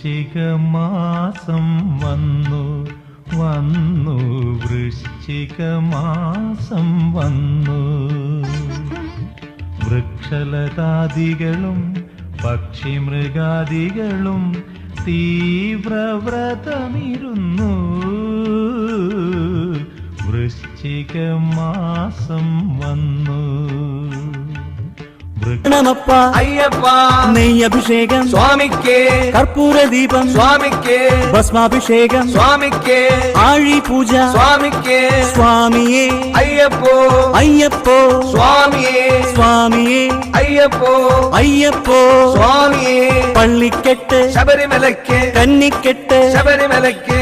വൃശ്ചികമാസം വന്നു വന്നു വൃശ്ചികമാസം വന്നു. വൃക്ഷലതാദികളും പക്ഷിമൃഗാദികളും തീവ്രവ്രതമിരുന്നു. വൃശ്ചികമാസം വന്നു. ഗണമപ്പാ അയ്യപ്പാ നെയ്യഭിഷേകം സ്വാമിക്കേ, കർപ്പൂരദീപം സ്വാമിക്കേ, ഭസ്മാഭിഷേകം സ്വാമിക്കേ, ആഴിപൂജ സ്വാമിക്കേ, സ്വാമിയേ അയ്യപ്പോ അയ്യപ്പോ സ്വാമിയേ, സ്വാമിയേ അയ്യപ്പോ അയ്യപ്പോ സ്വാമിയേ. പള്ളിക്കെട്ട് ശബരിമലയ്ക്ക് കന്നിക്കെട്ട് ശബരിമലയ്ക്ക്